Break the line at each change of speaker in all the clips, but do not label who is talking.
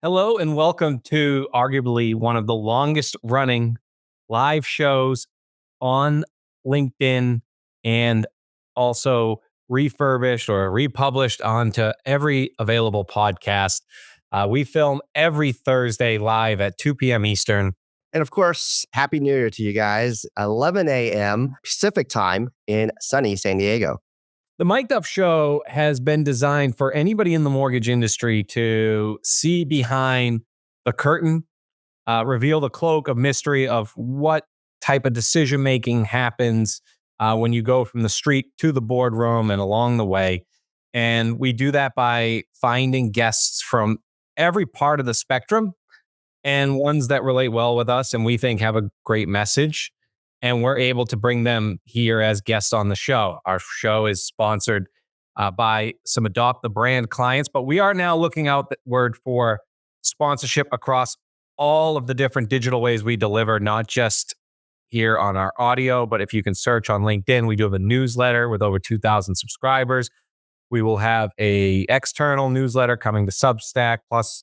Hello and welcome to arguably one of the longest running live shows on LinkedIn and also refurbished or republished onto every available podcast. We film every Thursday live at 2 p.m. Eastern.
And of course, Happy New Year to you guys. 11 a.m. Pacific time in sunny San Diego.
The MikedUp Show has been designed for anybody in the mortgage industry to see behind the curtain, reveal the cloak of mystery of what type of decision making happens when you go from the street to the boardroom and along the way. And we do that by finding guests from every part of the spectrum and ones that relate well with us and we think have a great message. And we're able to bring them here as guests on the show. Our show is sponsored by some Adopt the Brand clients, but we are now looking outward for sponsorship across all of the different digital ways we deliver, not just here on our audio, but if you can search on LinkedIn, we do have a newsletter with over 2,000 subscribers. We will have a external newsletter coming to Substack, plus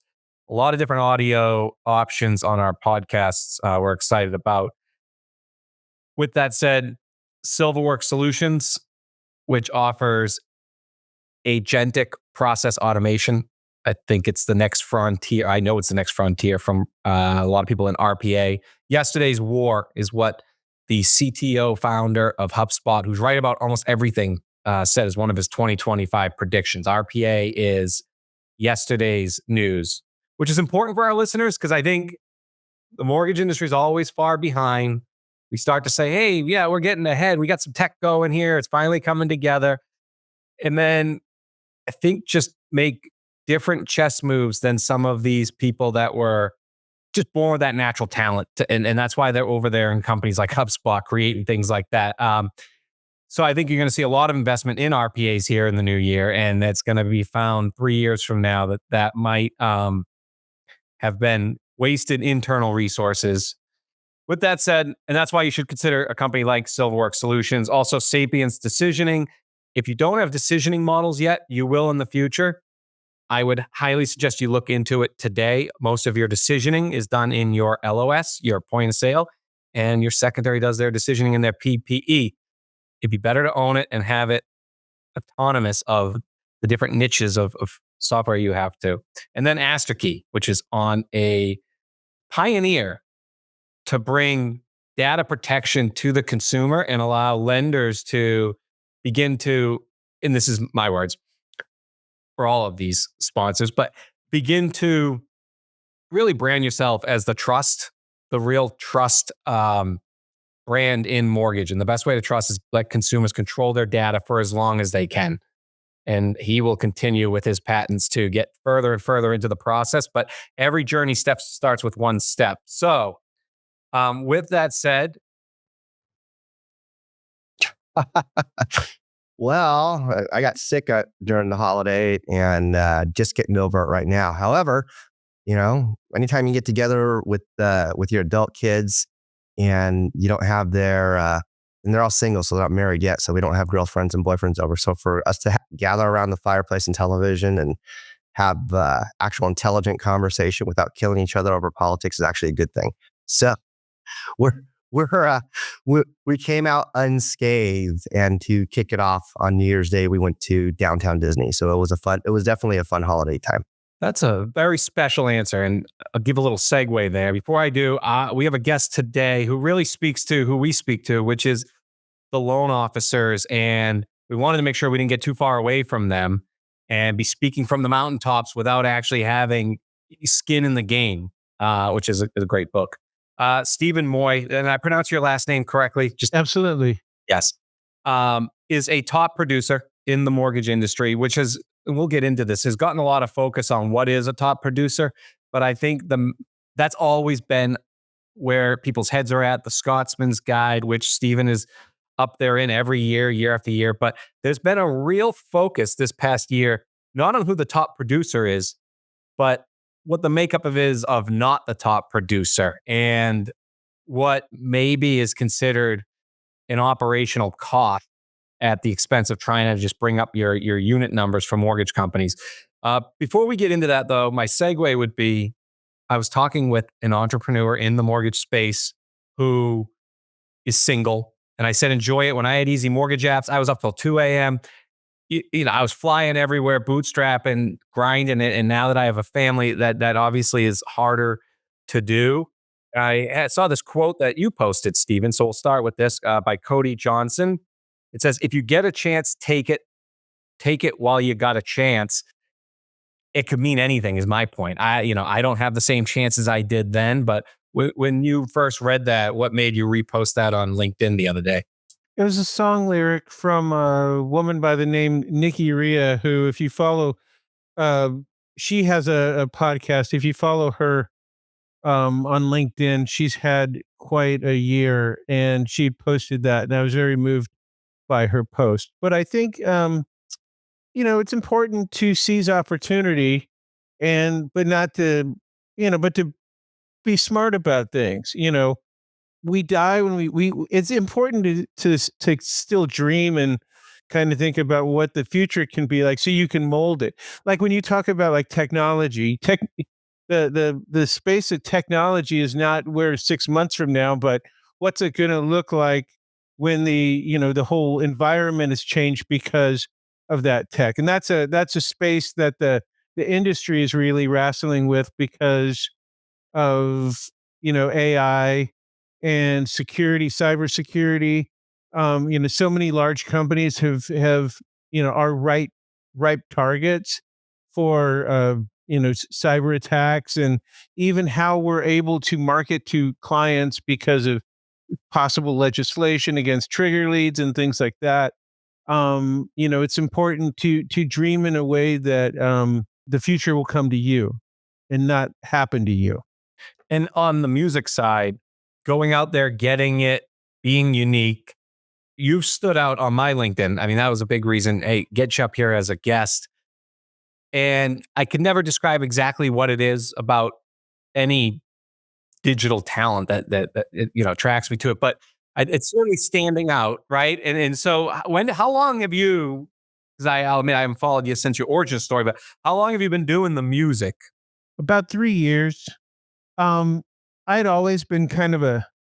a lot of different audio options on our podcasts we're excited about. With that said, Silverworks Solutions, which offers agentic process automation. I think it's the next frontier. I know it's the next frontier from a lot of people in RPA. Yesterday's war is what the CTO founder of HubSpot, who's right about almost everything, said as one of his 2025 predictions. RPA is yesterday's news, which is important for our listeners because I think the mortgage industry is always far behind. We start to say, hey, yeah, we're getting ahead. We got some tech going here. It's finally coming together. And then I think just make different chess moves than some of these people that were just born with that natural talent. And that's why they're over there in companies like HubSpot creating things like that. So I think you're going to see a lot of investment in RPAs here in the new year. And that's going to be found 3 years from now that might have been wasted internal resources. With that said, and that's why you should consider a company like Silverworks Solutions, also Sapiens Decisioning. If you don't have decisioning models yet, you will in the future. I would highly suggest you look into it today. Most of your decisioning is done in your LOS, your point of sale, and your secondary does their decisioning in their PPE. It'd be better to own it and have it autonomous of the different niches of software you have to. And then AsterKey, which is on a pioneer to bring data protection to the consumer and allow lenders to begin to, and this is my words for all of these sponsors, but begin to really brand yourself as the real trust brand in mortgage. And the best way to trust is let consumers control their data for as long as they can. And he will continue with his patents to get further and further into the process. But every journey starts with one step. So with that said,
Well, I got sick during the holiday and just getting over it right now. However, anytime you get together with your adult kids and you don't have and they're all single, so they're not married yet, so we don't have girlfriends and boyfriends over. So for us to gather around the fireplace and television and have actual intelligent conversation without killing each other over politics is actually a good thing. So we came out unscathed, and to kick it off on New Year's Day, we went to downtown Disney. So it was definitely a fun holiday time.
That's a very special answer. And I'll give a little segue there. Before I do, we have a guest today who really speaks to who we speak to, which is the loan officers. And we wanted to make sure we didn't get too far away from them and be speaking from the mountaintops without actually having skin in the game, which is a great book. Stephen Moye, and I pronounce your last name correctly?
Just absolutely.
Yes. Is a top producer in the mortgage industry, which has, and we'll get into this, has gotten a lot of focus on what is a top producer. But I think that's always been where people's heads are at. The Scotsman's Guide, which Stephen is up there in every year, year after year. But there's been a real focus this past year, not on who the top producer is, but what the makeup is of not the top producer and what maybe is considered an operational cost at the expense of trying to just bring up your unit numbers for mortgage companies. Before we get into that, though, my segue would be I was talking with an entrepreneur in the mortgage space who is single. And I said, enjoy it. When I had easy mortgage apps, I was up till 2 a.m. I was flying everywhere, bootstrapping, grinding it. And now that I have a family, that obviously is harder to do. I saw this quote that you posted, Stephen. So we'll start with this by Cody Johnson. It says, if you get a chance, take it. Take it while you got a chance. It could mean anything is my point. I don't have the same chances I did then, but when you first read that, what made you repost that on LinkedIn the other day?
It was a song lyric from a woman by the name Nikki Rhea, who, if you follow, uh, she has a podcast. If you follow her on LinkedIn, she's had quite a year, and she posted that, and I was very moved by her post. But I think it's important to seize opportunity, and but not to, but to be smart about things. We die when we it's important to still dream and kind of think about what the future can be like so you can mold it. Like when you talk about like technology, the space of technology is not where 6 months from now, but what's it going to look like when the whole environment has changed because of that tech. And that's a space that the industry is really wrestling with because of AI and security, cybersecurity. So many large companies have are ripe targets for cyber attacks, and even how we're able to market to clients because of possible legislation against trigger leads and things like that. It's important to dream in a way that the future will come to you and not happen to you.
And on the music side, going out there, getting it, being unique, you've stood out on my LinkedIn. I mean, that was a big reason. Hey, get you up here as a guest. And I could never describe exactly what it is about any digital talent that attracts me to it, but it's certainly standing out, right? And so how long have you? Because I'll admit I haven't followed you since your origin story, but how long have you been doing the music?
About 3 years. Um, I had always been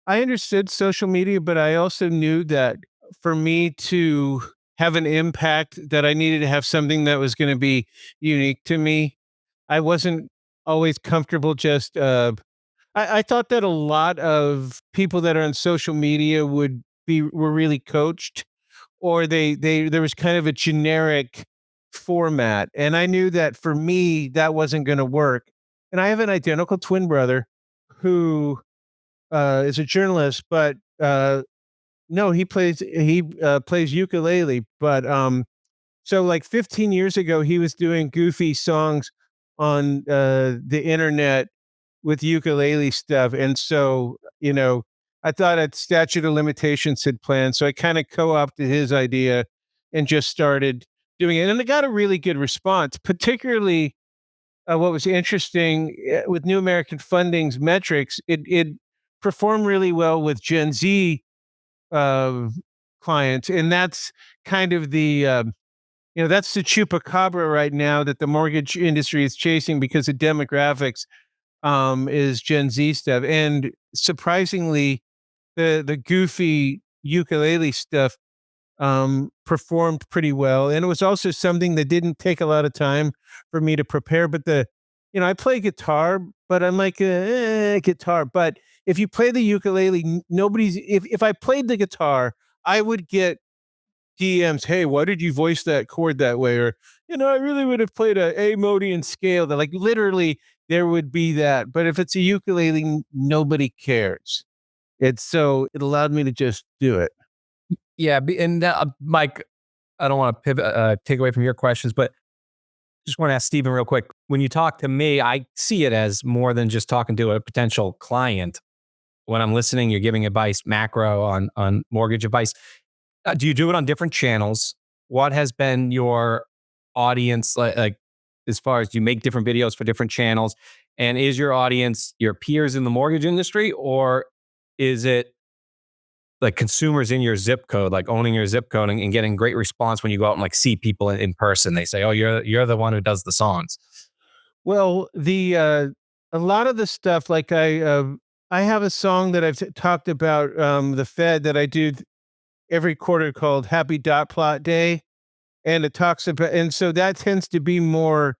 I understood social media, but I also knew that for me to have an impact, that I needed to have something that was going to be unique to me. I wasn't always comfortable just, I thought that a lot of people that are on social media were really coached, or there was kind of a generic format. And I knew that for me, that wasn't going to work. And I have an identical twin brother who is a journalist, but no, he plays ukulele. But so like 15 years ago, he was doing goofy songs on the internet with ukulele stuff, and so I thought a statute of limitations had planned, so I kind of co-opted his idea and just started doing it, and it got a really good response. Particularly, what was interesting with New American Funding's metrics, it performed really well with Gen Z uh, clients, and that's kind of that's the chupacabra right now that the mortgage industry is chasing because the demographics is Gen Z stuff. And surprisingly, the goofy ukulele stuff performed pretty well. And it was also something that didn't take a lot of time for me to prepare. But I play guitar, but I'm like, guitar. But if you play the ukulele, if I played the guitar, I would get DMs, hey, why did you voice that chord that way? Or, I really would have played a Modian scale. That, like, literally there would be that. But if it's a ukulele, nobody cares. It allowed me to just do it.
Yeah, and Mike, I don't want to pivot, take away from your questions, but just want to ask Stephen real quick. When you talk to me, I see it as more than just talking to a potential client. When I'm listening, you're giving advice, macro on mortgage advice. Do you do it on different channels? What has been your audience like as far as do you make different videos for different channels? And is your audience your peers in the mortgage industry, or is it like consumers in your zip code, like owning your zip code and getting great response when you go out and like see people in person? They say, "Oh, you're the one who does the songs."
Well, a lot of the stuff, like I have a song that I've talked about, the Fed, that I do every quarter, called Happy Dot Plot Day, and it talks about, and so that tends to be more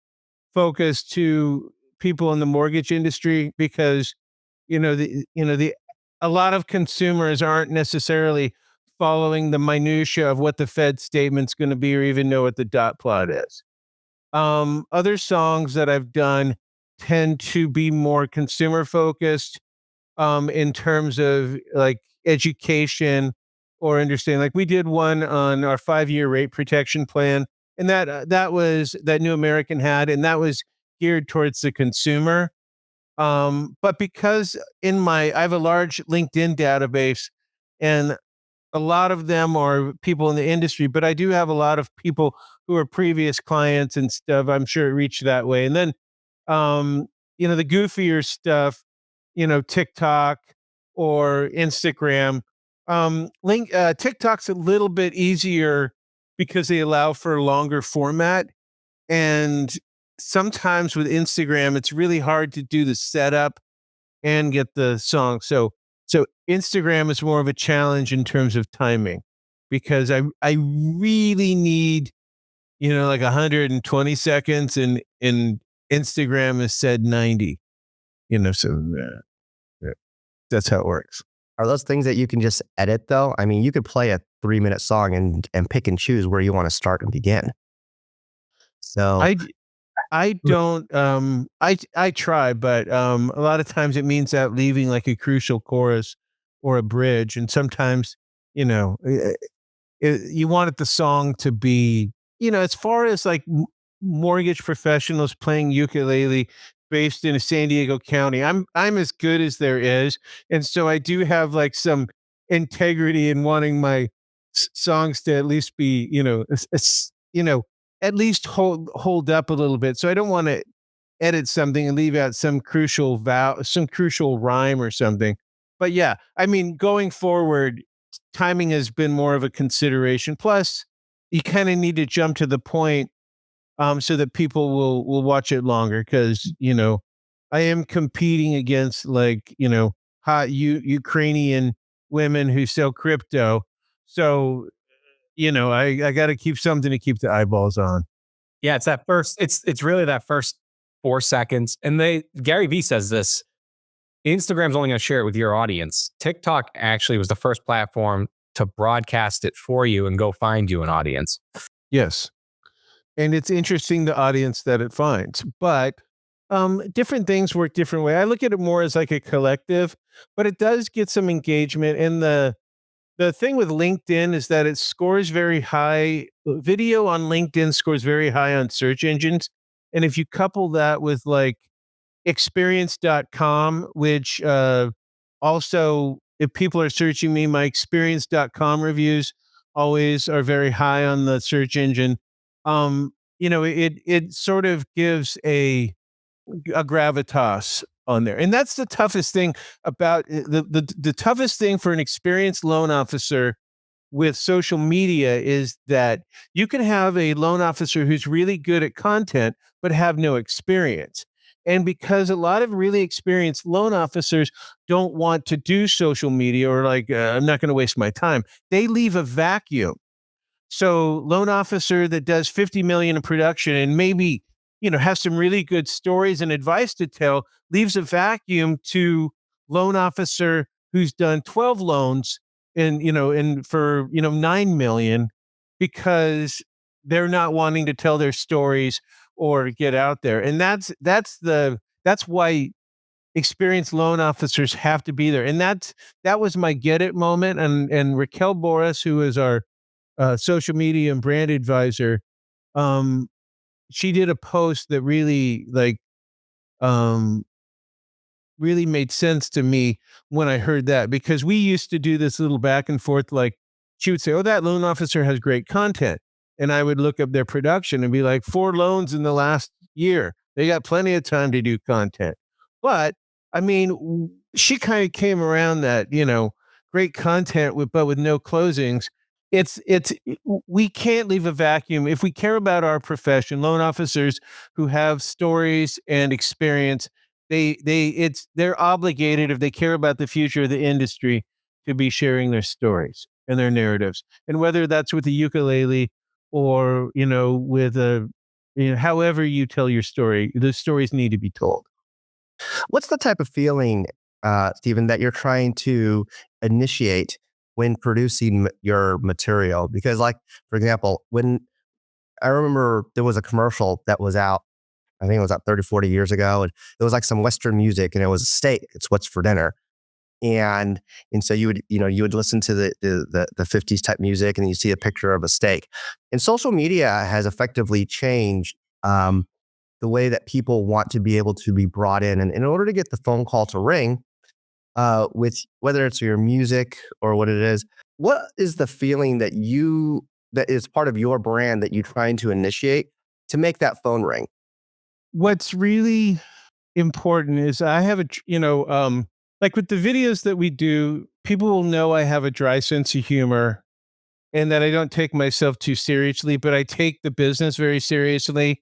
focused to people in the mortgage industry, because the a lot of consumers aren't necessarily following the minutia of what the Fed statement's going to be, or even know what the dot plot is. Other songs that I've done tend to be more consumer focused, in terms of like education or understanding. Like we did one on our 5-year rate protection plan, and that was that New American had, and that was geared towards the consumer. But because I have a large LinkedIn database, and a lot of them are people in the industry, but I do have a lot of people who are previous clients and stuff. I'm sure it reached that way. And then, um, the goofier stuff, TikTok or Instagram. TikTok's a little bit easier because they allow for a longer format. And sometimes with Instagram, it's really hard to do the setup and get the song. So Instagram is more of a challenge in terms of timing, because I really need, like 120 seconds, and Instagram has said 90, so yeah, that's how it works.
Are those things that you can just edit though? I mean, you could play a 3-minute song and pick and choose where you want to start and begin. So
I I don't, I try, but, a lot of times it means that leaving like a crucial chorus or a bridge, and sometimes, you know, eh, you wanted the song to be, as far as like mortgage professionals playing ukulele based in San Diego County, I'm as good as there is, and so I do have like some integrity in wanting my songs to at least be, at least hold up a little bit. So I don't want to edit something and leave out some crucial some crucial rhyme or something. But yeah, I mean, going forward, timing has been more of a consideration. Plus, you kind of need to jump to the point, so that people will watch it longer, because I am competing against, like, hot Ukrainian women who sell crypto. So I got to keep something to keep the eyeballs on.
Yeah, it's really that first 4 seconds. And Gary Vee says this: Instagram's only going to share it with your audience. TikTok actually was the first platform to broadcast it for you and go find you an audience.
Yes. And it's interesting the audience that it finds. But different things work different way. I look at it more as like a collective, but it does get some engagement. And the thing with LinkedIn is that it scores very high. Video on LinkedIn scores very high on search engines. And if you couple that with like experience.com, which also, if people are searching me, my experience.com reviews always are very high on the search engine. It sort of gives a gravitas on there. And that's the toughest thing about the toughest thing for an experienced loan officer with social media, is that you can have a loan officer who's really good at content but have no experience. And because a lot of really experienced loan officers don't want to do social media, or like, I'm not going to waste my time, they leave a vacuum. So loan officer that does 50 million in production and maybe, has some really good stories and advice to tell, leaves a vacuum to loan officer who's done 12 loans and for, 9 million, because they're not wanting to tell their stories or get out there. And that's why experienced loan officers have to be there. And that was my get it moment. And Raquel Boris, who is our social media and brand advisor, um, she did a post that really um, really made sense to me when I heard that, because we used to do this little back and forth. Like, she would say, "Oh, that loan officer has great content," and I would look up their production and be like, 4 loans in the last year. They got plenty of time to do content. But I mean, she kind of came around that, great content but with no closings. It's we can't leave a vacuum if we care about our profession. Loan officers who have stories and experience, they're obligated, if they care about the future of the industry, to be sharing their stories and their narratives. And whether that's with a ukulele or with a however you tell your story, the stories need to be told.
What's the type of feeling, Stephen, that you're trying to initiate when producing your material? Because, like, for example, when I remember there was a commercial that was out, I think it was out 30, 40 years ago, and it was like some Western music, and it was a steak. It's what's for dinner. And so you would listen to the 50s type music, and you see a picture of a steak. And social media has effectively changed the way that people want to be able to be brought in. And in order to get the phone call to ring, with whether it's your music or what it is, what is the feeling that is part of your brand that you're trying to initiate to make that phone ring?
What's really important is I have like with the videos that we do, people will know I have a dry sense of humor and that I don't take myself too seriously, but I take the business very seriously.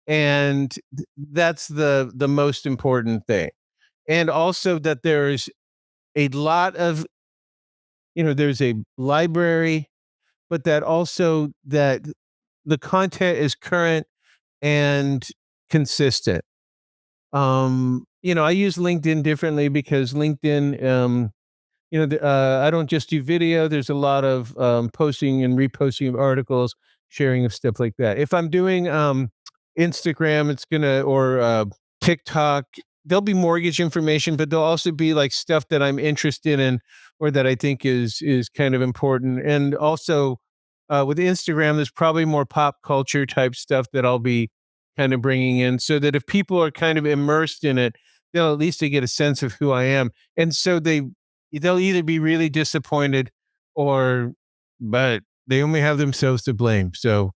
And that's the most important thing. And also that there's a lot of, there's a library, but that also that the content is current and consistent. I use LinkedIn differently because LinkedIn, I don't just do video. There's a lot of posting and reposting of articles, sharing of stuff like that. If I'm doing Instagram, it's gonna or TikTok, there'll be mortgage information, but there'll also be like stuff that I'm interested in or that I think is kind of important. And also with Instagram, there's probably more pop culture type stuff that I'll be kind of bringing in, so that if people are kind of immersed in it, they'll at least get a sense of who I am. And so they'll either be really disappointed or but they only have themselves to blame. So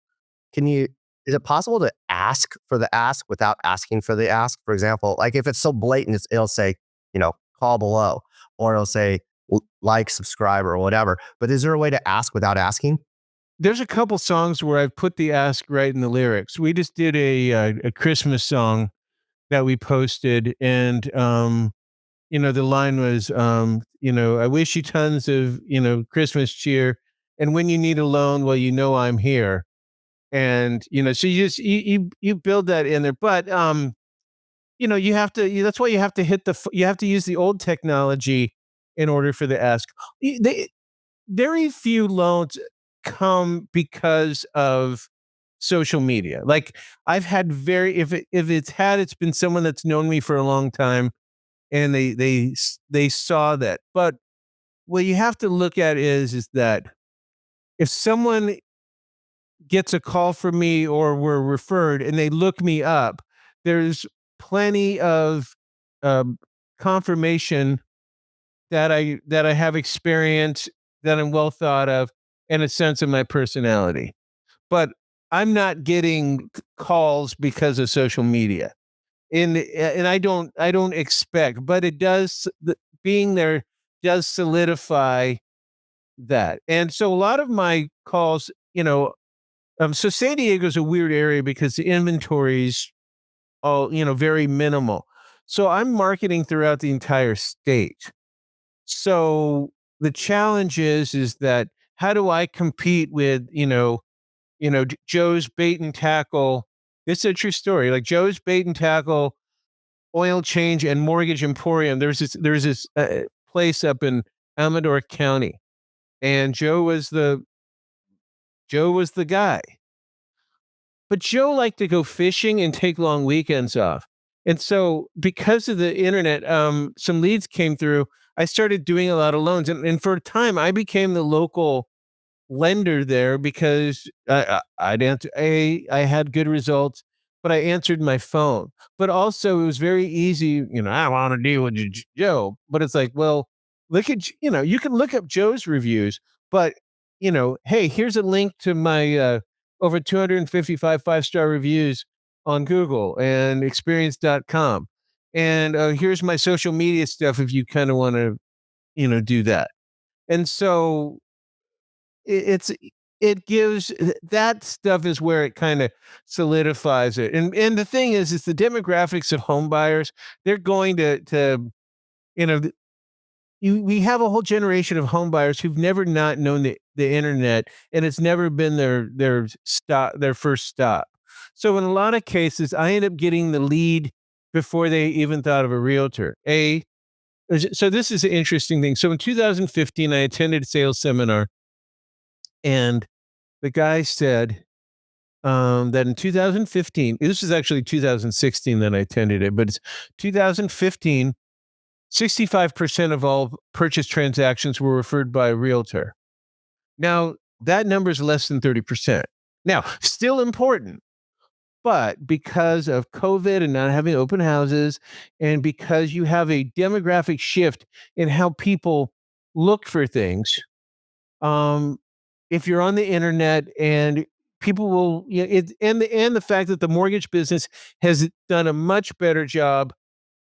Can you is it possible to ask for the ask without asking for the ask? For example, like if it's so blatant, it'll say, call below, or it'll say like, subscribe, or whatever. But is there a way to ask without asking?
there's a couple songs where I've put the ask right in the lyrics. We just did a Christmas song that we posted, and the line was, I wish you tons of Christmas cheer, and when you need a loan, well, I'm here. And so you build that in there, but you have to. That's why you have to you have to use the old technology in order for the ask. Very few loans come because of social media. Like I've had it's been someone that's known me for a long time, and they saw that. But what you have to look at is that if someone gets a call from me or were referred and they look me up, there's plenty of um, confirmation that I have experience, that I'm well thought of, and a sense of my personality. But I'm not getting calls because of social media, and I don't expect, but it does being there does solidify that. And so a lot of my calls, so San Diego's a weird area because the inventory's all, very minimal. So I'm marketing throughout the entire state. So the challenge is that how do I compete with, Joe's Bait and Tackle? It's a true story. Like Joe's Bait and Tackle, Oil Change, and Mortgage Emporium. There's this place up in Amador County, and Joe was the guy. But Joe liked to go fishing and take long weekends off. And so because of the internet, some leads came through. I started doing a lot of loans. And for a time, I became the local lender there because I'd answer. I had good results, but I answered my phone. But also, it was very easy. I want to deal with Joe. But it's like, well, look at you can look up Joe's reviews, but hey, here's a link to my over 255 five-star reviews on Google and experience.com. And here's my social media stuff if you kind of want to, do that. And so it's it gives that stuff is where it kind of solidifies it. And the thing is the demographics of home buyers, they're going to you know we have a whole generation of home buyers who've never not known the internet, and it's never been their first stop. So in a lot of cases, I end up getting the lead before they even thought of a realtor. So this is an interesting thing. So in 2015, I attended a sales seminar, and the guy said that in 2015, this is actually 2016 that I attended it, but it's 2015, 65% of all purchase transactions were referred by a realtor. Now, that number is less than 30%. Now, still important, but because of COVID and not having open houses, and because you have a demographic shift in how people look for things, um, if you're on the internet and people will, and the fact that the mortgage business has done a much better job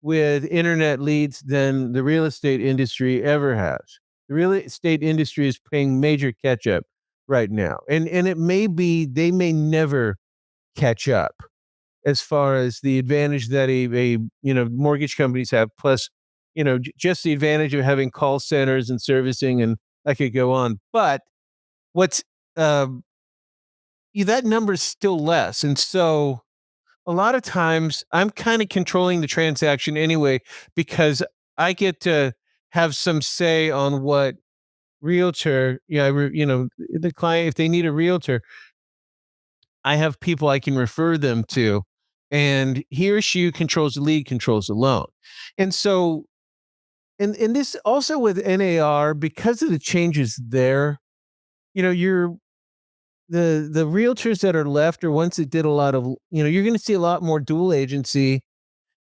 with internet leads than the real estate industry ever has. The real estate industry is playing major catch up right now. And it may be they may never catch up as far as the advantage that mortgage companies have, plus, just the advantage of having call centers and servicing, and I could go on. But what's um that number is still less. And so a lot of times I'm kind of controlling the transaction anyway, because I get to have some say on what realtor, the client, if they need a realtor, I have people I can refer them to, and he or she who controls the lead controls the loan. And so, and this also with NAR, because of the changes there, you're the realtors that are left are ones that did a lot of, you're going to see a lot more dual agency.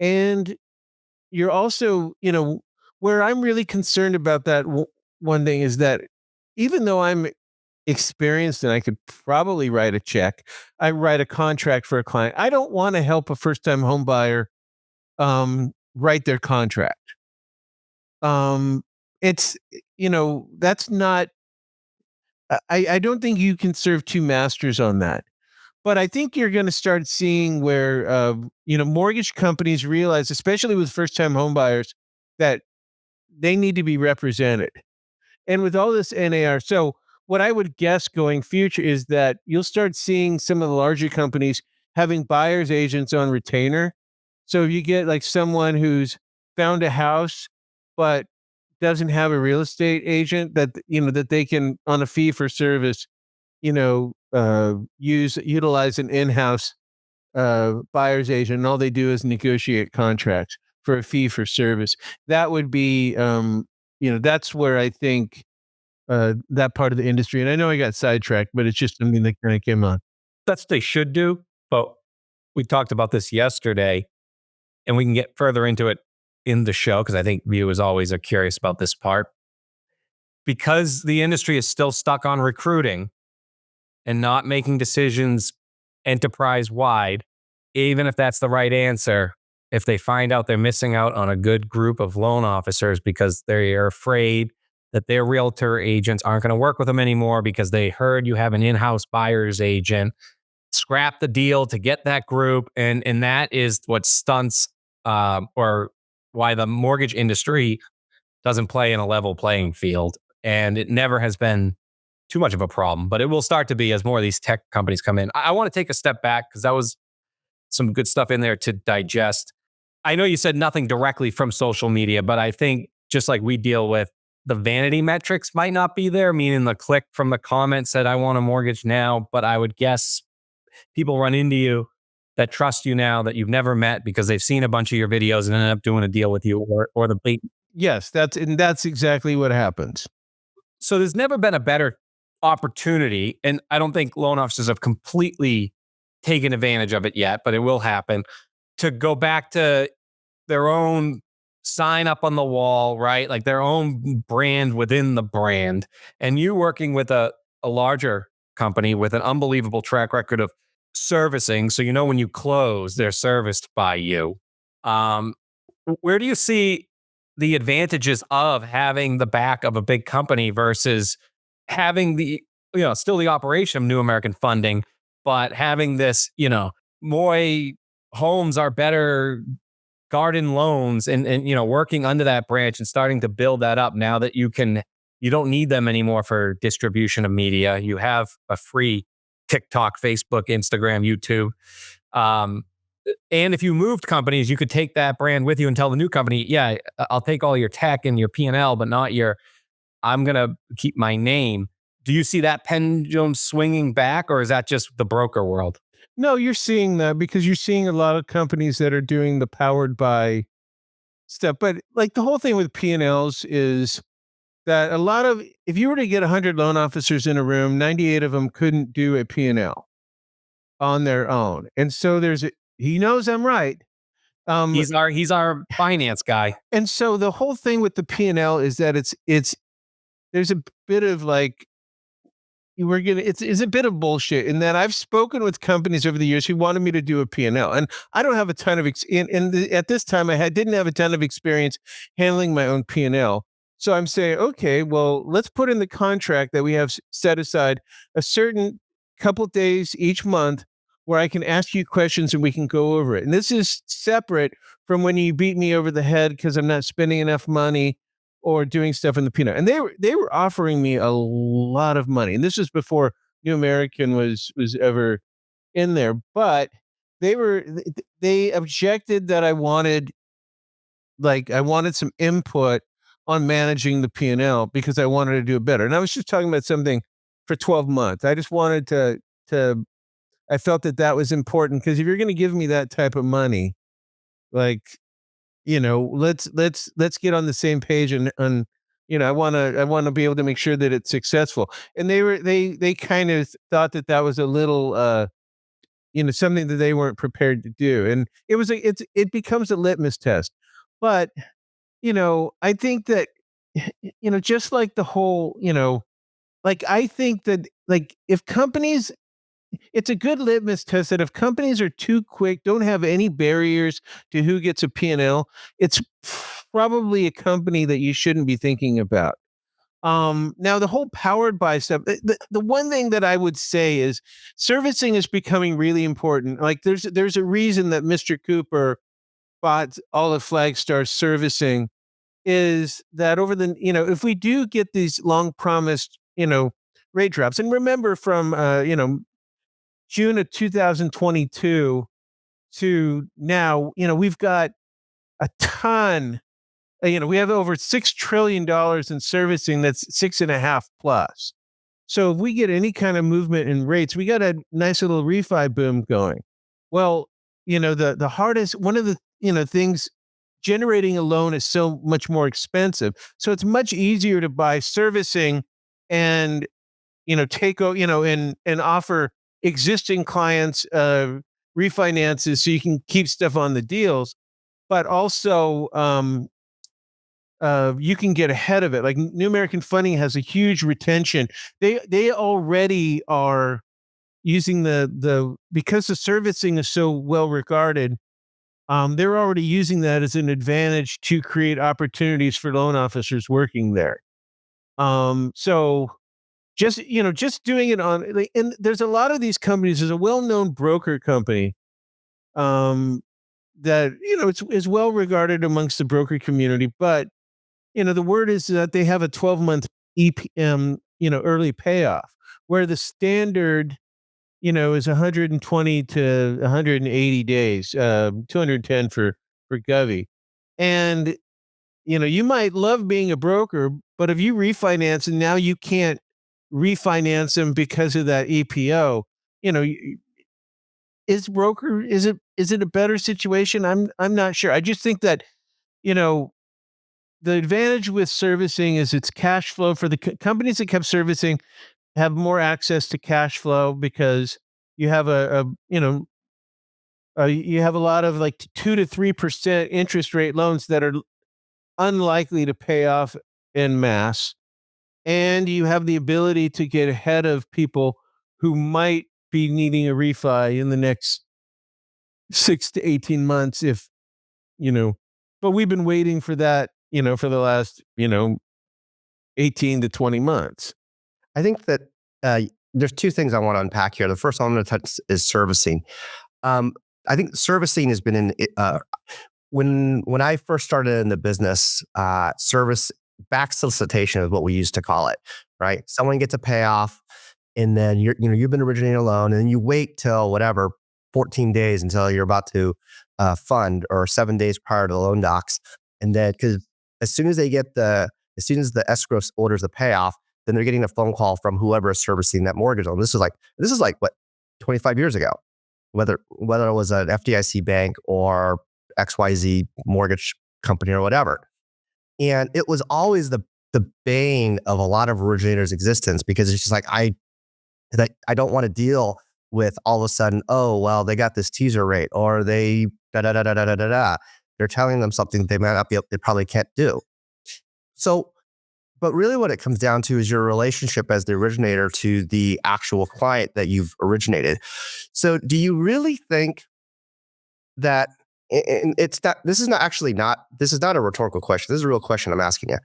And you're also, where I'm really concerned about that one thing is that even though I'm experienced and I could probably write a check, I write a contract for a client. I don't want to help a first time home buyer write their contract. It's, that's not, I don't think you can serve two masters on that. But I think you're going to start seeing where, mortgage companies realize, especially with first time home buyers, that they need to be represented. And with all this NAR, so what I would guess going future is that you'll start seeing some of the larger companies having buyer's agents on retainer. So if you get like someone who's found a house, but doesn't have a real estate agent that they can on a fee for service, utilize an in-house buyer's agent, and all they do is negotiate contracts for a fee for service. That would be, that's where I think that part of the industry. And I know I got sidetracked, but it's just something that kind of came on.
That's what they should do. But we talked about this yesterday, and we can get further into it in the show because I think viewers always are curious about this part. Because the industry is still stuck on recruiting and not making decisions enterprise wide, even if that's the right answer, if they find out they're missing out on a good group of loan officers because they're afraid that their realtor agents aren't going to work with them anymore because they heard you have an in-house buyer's agent, scrap the deal to get that group. And that is what stunts or why the mortgage industry doesn't play in a level playing field. And it never has been too much of a problem, but it will start to be as more of these tech companies come in. I want to take a step back because that was some good stuff in there to digest. I know you said nothing directly from social media, but I think just like we deal with, the vanity metrics might not be there, meaning the click from the comment said, I want a mortgage now, but I would guess people run into you that trust you now that you've never met because they've seen a bunch of your videos and ended up doing a deal with you or the bait.
Yes, that's exactly what happens.
So there's never been a better opportunity, and I don't think loan officers have completely taken advantage of it yet, but it will happen, to go back to their own sign up on the wall, right? Like their own brand within the brand. And you working with a larger company with an unbelievable track record of servicing. So, when you close, they're serviced by you. Where do you see the advantages of having the back of a big company versus having the, still the operation of New American Funding, but having this, Moye Homes are better garden loans and working under that branch and starting to build that up now that you don't need them anymore for distribution of media. You have a free TikTok, Facebook, Instagram, YouTube. And if you moved companies, you could take that brand with you and tell the new company, yeah, I'll take all your tech and your P&L, but not I'm going to keep my name. Do you see that pendulum swinging back, or is that just the broker world?
No, you're seeing that because you're seeing a lot of companies that are doing the powered by stuff. But like the whole thing with P&Ls is that a lot of, if you were to get 100 loan officers in a room, 98 of them couldn't do a P&L on their own. And so he knows I'm right.
He's our finance guy.
And so the whole thing with the P&L is that there's a bit of like, it's a bit of bullshit in that I've spoken with companies over the years who wanted me to do a P&L, and I don't have a ton of at this time didn't have a ton of experience handling my own P&L. So I'm saying, okay, well, let's put in the contract that we have set aside a certain couple days each month where I can ask you questions and we can go over it. And this is separate from when you beat me over the head because I'm not spending enough money or doing stuff in the P&L. And they were offering me a lot of money. And this was before New American was ever in there. But they objected that I wanted some input on managing the P&L because I wanted to do it better. And I was just talking about something for 12 months. I just wanted to I felt that was important because if you're going to give me that type of money, like, let's get on the same page and I want to be able to make sure that it's successful. And they kind of thought that was a little something that they weren't prepared to do. And it becomes a litmus test. But I think that just like the whole, like I think that like if companies, it's a good litmus test that if companies are too quick, don't have any barriers to who gets a P&L, it's probably a company that you shouldn't be thinking about. Now the whole powered by stuff, the one thing that I would say is servicing is becoming really important. Like there's a reason that Mr. Cooper bought all of Flagstar servicing is that over the, if we do get these long promised, rate drops, and remember from, June of 2022 to now, we've got a ton. We have over $6 trillion in servicing. That's 6.5 plus. So if we get any kind of movement in rates, we got a nice little refi boom going. Well, the hardest, one of the, things, generating a loan is so much more expensive. So it's much easier to buy servicing and, and offer existing clients refinances so you can keep stuff on the deals, but also you can get ahead of it. Like New American Funding has a huge retention. They already are using because the servicing is so well regarded. They're already using that as an advantage to create opportunities for loan officers working there. So just doing it on, like, and there's a lot of these companies. There's a well-known broker company that is well regarded amongst the broker community, but the word is that they have a 12-month EPM, early payoff, where the standard is 120 to 180 days, 210 for Govy. And you might love being a broker, but if you refinance and now you can't refinance them because of that EPO, is it a better situation? I'm not sure. I just think that, the advantage with servicing is it's cash flow for the companies that kept servicing have more access to cash flow because you have you have a lot of like 2 to 3% interest rate loans that are unlikely to pay off en masse. And you have the ability to get ahead of people who might be needing a refi in the next 6 to 18 months but we've been waiting for that for the last, 18 to 20 months.
I think that there's two things I want to unpack here. The first one I'm going to touch is servicing. I think servicing has been when I first started in the business, service back solicitation is what we used to call it, right? Someone gets a payoff, and then you've been originating a loan, and then you wait till whatever 14 days until you're about to fund, or 7 days prior to the loan docs, and then because as soon as the escrow orders the payoff, then they're getting a phone call from whoever is servicing that mortgage loan. This is like what 25 years ago, whether it was an FDIC bank or XYZ mortgage company or whatever. And it was always the bane of a lot of originators' existence, because it's just like, I don't want to deal with all of a sudden, oh, well, they got this teaser rate, or they da da da da da da da. They're telling them something they might not be, they probably can't do. So, but really what it comes down to is your relationship as the originator to the actual client that you've originated. So do you really think that, and this is not a rhetorical question. This is a real question I'm asking you.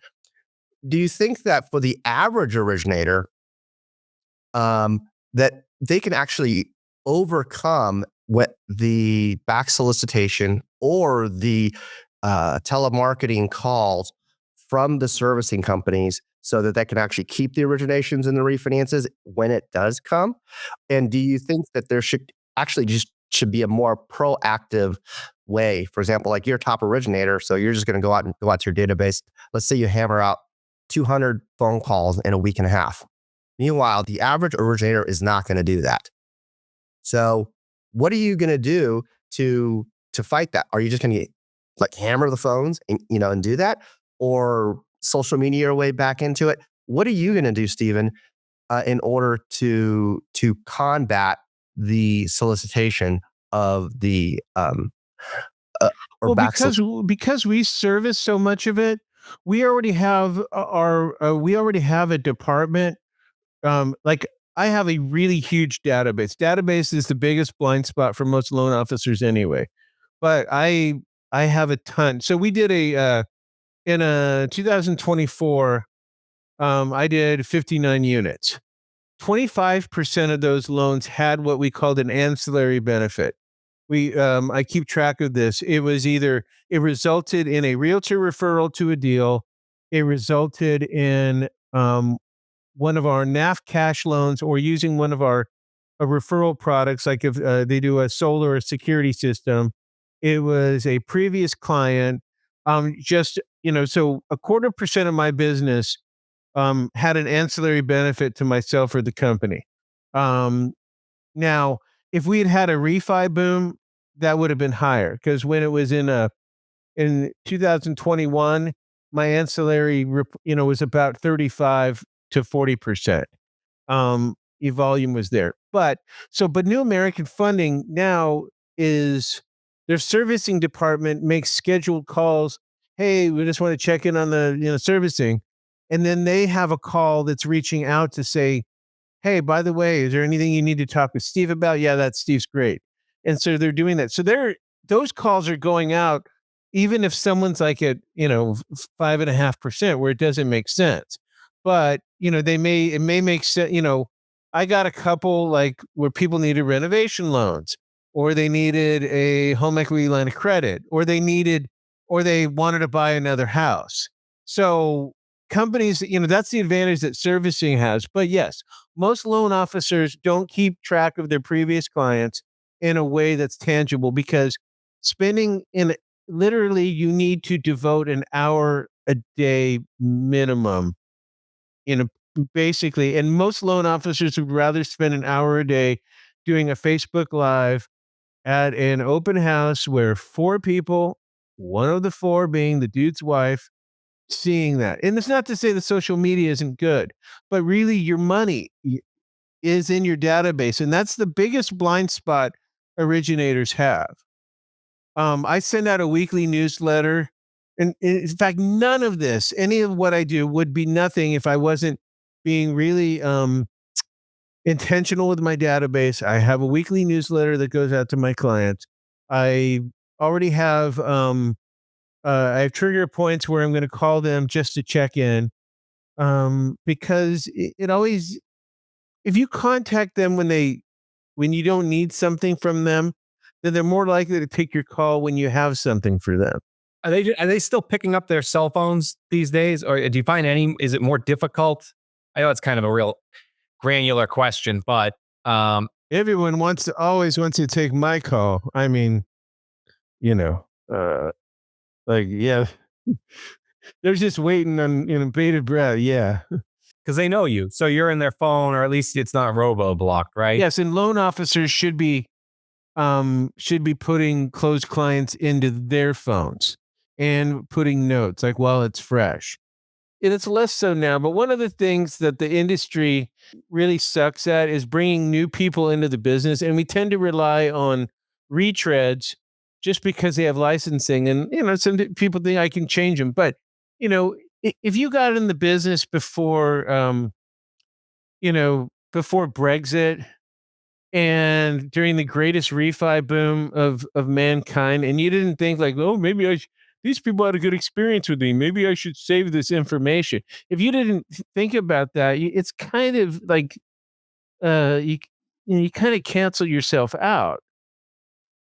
Do you think that for the average originator, that they can actually overcome what the back solicitation or the telemarketing calls from the servicing companies, so that they can actually keep the originations and the refinances when it does come? And do you think that there should be a more proactive way? For example, like you're a top originator, so you're just going to go out to your database. Let's say you hammer out 200 phone calls in a week and a half. Meanwhile, the average originator is not going to do that. So what are you going to do to fight that? Are you just going to like hammer the phones and do that, or social media your way back into it? What are you going to do, Stephen, in order to combat the solicitation of the
because we service so much of it, we already have a department. Like, I have a really huge database. Database is the biggest blind spot for most loan officers anyway. But I have a ton. So we did in 2024, I did 59 units. 25% of those loans had what we called an ancillary benefit. I keep track of this. It resulted in a realtor referral to a deal. It resulted in one of our NAF cash loans, or using one of our referral products, like if they do a solar or security system. It was a previous client. So 0.25% of my business had an ancillary benefit to myself or the company. Now, if we had had a refi boom, that would have been higher, because when it was in 2021, my ancillary, was about 35 to 40%. Volume was there. But New American Funding now is, their servicing department makes scheduled calls. Hey, we just want to check in on the servicing. And then they have a call that's reaching out to say, hey, by the way, is there anything you need to talk with Steve about? Yeah, that Steve's great. And so they're doing that. So those calls are going out, even if someone's like at 5.5%, where it doesn't make sense. But it may make sense. I got a couple like where people needed renovation loans, or they needed a home equity line of credit, or they wanted to buy another house. So companies, that's the advantage that servicing has. But yes, most loan officers don't keep track of their previous clients in a way that's tangible, because literally, you need to devote an hour a day minimum, basically. And most loan officers would rather spend an hour a day doing a Facebook Live at an open house where 4 people, one of the 4 being the dude's wife, seeing that. And it's not to say that social media isn't good, but really your money is in your database. And that's the biggest blind spot originators have. I send out a weekly newsletter. And in fact, any of what I do would be nothing if I wasn't being really intentional with my database. I have a weekly newsletter that goes out to my clients. I already have I have trigger points where I'm going to call them just to check in. Because it always, if you contact them when you don't need something from them, then they're more likely to take your call when you have something for them.
Are they still picking up their cell phones these days, or do you find any? Is it more difficult? I know it's kind of a real granular question, but
Everyone always wants to take my call. I mean, you know, like, yeah, they're just waiting on, bated breath. Yeah.
because they know you, so you're in their phone, or at least it's not robo blocked, right?
Yes. And loan officers should be putting closed clients into their phones and putting notes like while it's fresh. And it's less so now, but one of the things that the industry really sucks at is bringing new people into the business, and we tend to rely on retreads just because they have licensing. And some people think I can change them, but if you got in the business before Brexit and during the greatest refi boom of mankind, and you didn't think like, oh, maybe these people had a good experience with me, maybe I should save this information. If you didn't think about that, it's kind of like you you kind of cancel yourself out,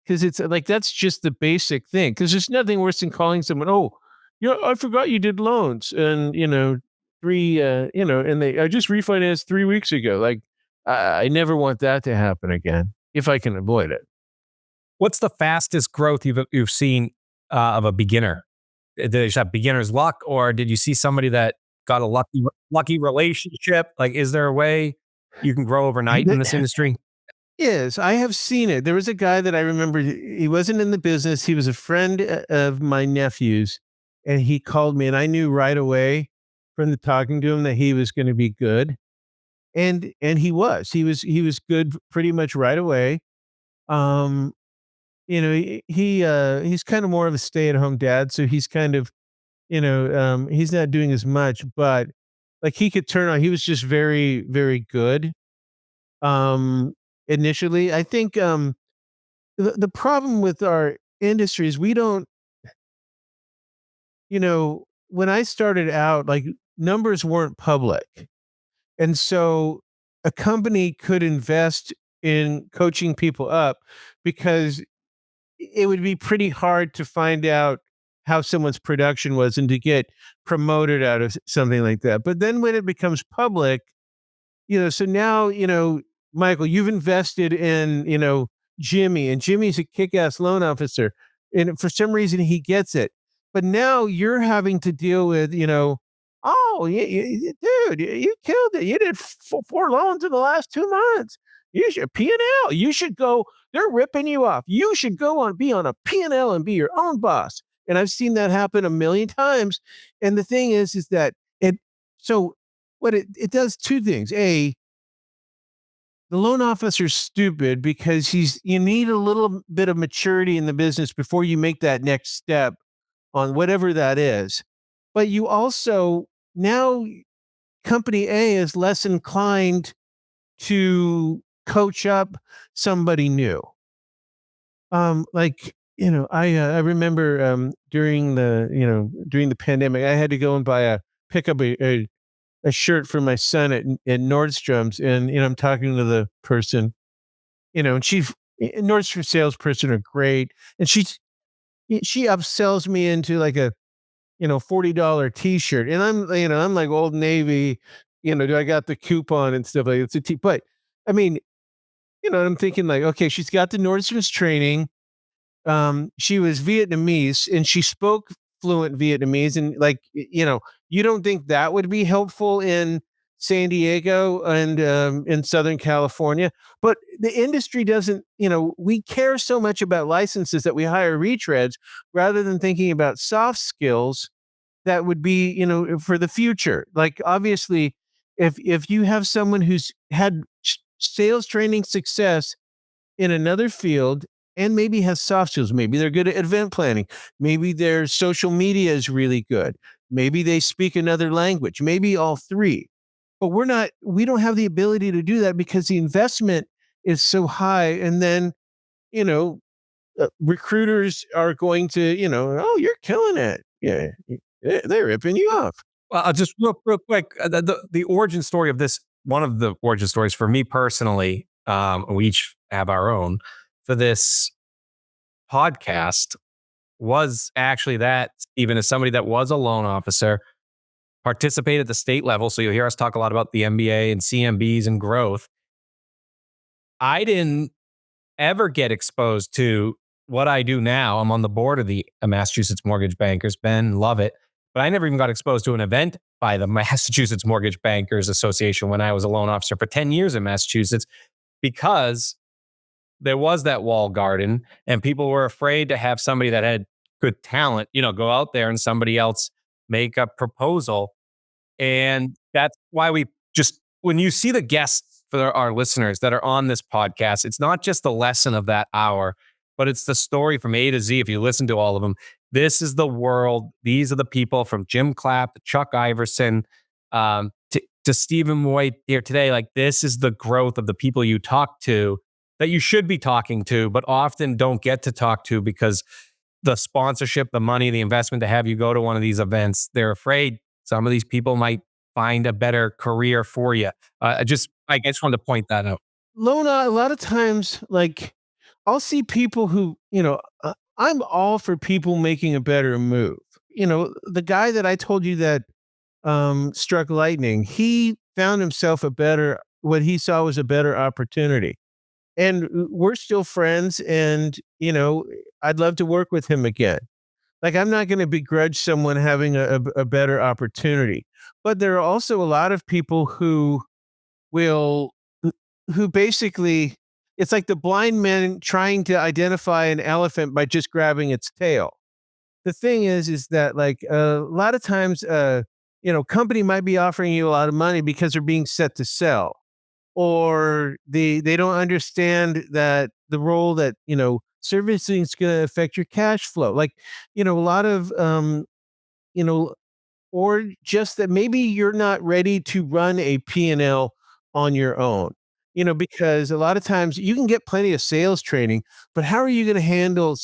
because it's like that's just the basic thing. Because there's nothing worse than calling someone, oh, yeah, I forgot you did loans, and and I just refinanced 3 weeks ago. Like, I never want that to happen again if I can avoid it.
What's the fastest growth you've seen of a beginner? Did they just have beginner's luck, or did you see somebody that got a lucky relationship? Like, is there a way you can grow overnight in this industry?
Yes, I have seen it. There was a guy that I remember. He wasn't in the business. He was a friend of my nephew's, and he called me, and I knew right away from the talking to him that he was going to be good, and he was good pretty much right away. Um, he's kind of more of a stay at home dad, so he's kind of he's not doing as much, but like he could turn on. He was just very very good. Um, Initially, I think the problem with our industry is we don't, when I started out, like numbers weren't public. And so a company could invest in coaching people up because it would be pretty hard to find out how someone's production was and to get promoted out of something like that. But then when it becomes public, so now, Michael, you've invested in, Jimmy, and Jimmy's a kick-ass loan officer. And for some reason he gets it. But now you're having to deal with, oh, dude, you killed it. You did four loans in the last 2 months. You should P&L. You should go. They're ripping you off. You should be on a P&L and be your own boss. And I've seen that happen a million times. And the thing is that so what it does two things. A, the loan officer's stupid because you need a little bit of maturity in the business before you make that next step on whatever that is. But you also, now company A is less inclined to coach up somebody new. I remember during the pandemic, I had to go and pick up a shirt for my son at Nordstrom's, and I'm talking to the person, and Nordstrom salesperson are great, and she upsells me into like a $40 t-shirt, and I'm like Old Navy, do I got the coupon and stuff like it's but I mean, I'm thinking like, okay, she's got the Nordstrom's training. She was Vietnamese and she spoke fluent Vietnamese, and like, you don't think that would be helpful in San Diego and in Southern California? But the industry doesn't, we care so much about licenses that we hire retreads rather than thinking about soft skills that would be, for the future. Like, obviously, if you have someone who's had sales training success in another field and maybe has soft skills, maybe they're good at event planning, maybe their social media is really good, maybe they speak another language, maybe all three. But we don't have the ability to do that because the investment is so high. And then, you know, recruiters are going to, oh, you're killing it. Yeah, they're ripping you off.
Well, I'll just real quick, the origin story of this, one of the origin stories for me personally, we each have our own, for this podcast was actually that, even as somebody that was a loan officer, participated at the state level. So you'll hear us talk a lot about the MBA and CMBs and growth. I didn't ever get exposed to what I do now. I'm on the board of the Massachusetts Mortgage Bankers. Ben, love it. But I never even got exposed to an event by the Massachusetts Mortgage Bankers Association when I was a loan officer for 10 years in Massachusetts, because there was that wall garden and people were afraid to have somebody that had good talent, go out there and somebody else make a proposal. And that's why we just, when you see the guests for our listeners that are on this podcast, it's not just the lesson of that hour, but it's the story from A to Z. If you listen to all of them, this is the world. These are the people from Jim Clapp to Chuck Iverson, to Stephen Moye here today. Like, this is the growth of the people you talk to that you should be talking to, but often don't get to talk to because the sponsorship, the money, the investment to have you go to one of these events, they're afraid some of these people might find a better career for you. I just wanted to point that out.
Lona, a lot of times, like, I'll see people who, I'm all for people making a better move. The guy that I told you that struck lightning, he found himself what he saw was a better opportunity. And we're still friends. And, I'd love to work with him again. Like, I'm not going to begrudge someone having a better opportunity. But there are also a lot of people who will, who basically, it's like the blind man trying to identify an elephant by just grabbing its tail. The thing is that, like, a lot of times, company might be offering you a lot of money because they're being set to sell, or they don't understand that the role that, servicing is going to affect your cash flow. Like, a lot of, you know, or just that maybe you're not ready to run a P&L on your own. Because a lot of times you can get plenty of sales training, but how are you going to handle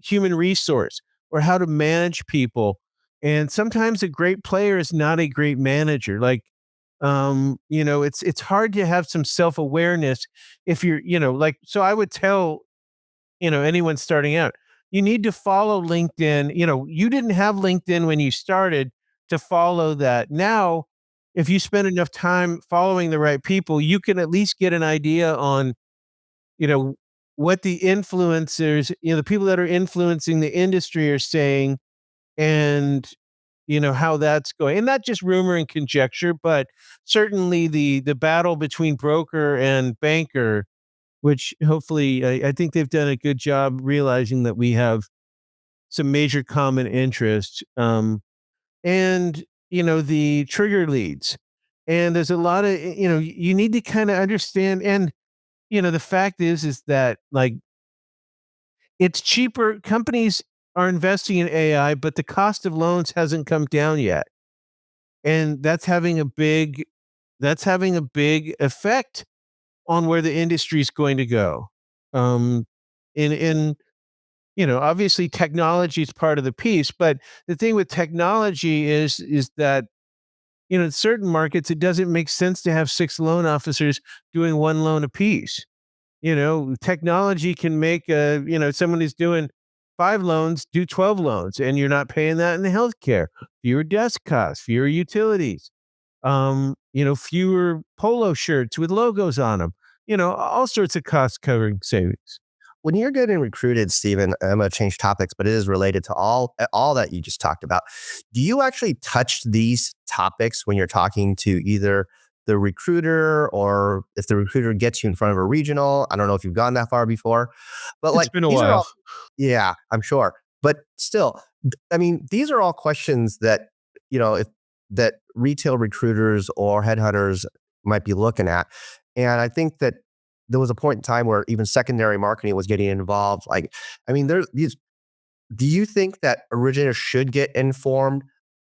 human resource, or how to manage people? And sometimes a great player is not a great manager. Like, it's hard to have some self-awareness if you're, like, so I would tell, anyone starting out, you need to follow LinkedIn. You didn't have LinkedIn when you started to follow that. Now, if you spend enough time following the right people, you can at least get an idea on, you know, what the influencers, the people that are influencing the industry are saying, and how that's going. And not just rumor and conjecture, but certainly the battle between broker and banker, which hopefully I think they've done a good job realizing that we have some major common interests. And the trigger leads. And there's a lot of, you need to kind of understand. And the fact is that, like, it's cheaper. Companies are investing in AI, but the cost of loans hasn't come down yet. And that's having a big effect on where the industry is going to go. Um, in obviously technology is part of the piece, but the thing with technology is that, in certain markets, it doesn't make sense to have 6 loan officers doing 1 loan apiece. Technology can make someone who's doing 5 loans do 12 loans, and you're not paying that in the healthcare. Fewer desk costs, fewer utilities, fewer polo shirts with logos on them. All sorts of cost covering savings.
When you're getting recruited, Stephen, I'm going to change topics, but it is related to all that you just talked about. Do you actually touch these topics when you're talking to either the recruiter, or if the recruiter gets you in front of a regional? I don't know if you've gone that far before, but
It's been a while.
Yeah, I'm sure. But still, I mean, these are all questions that, that retail recruiters or headhunters might be looking at. And I think that there was a point in time where even secondary marketing was getting involved. Like, I mean, there's these. Do you think that originators should get informed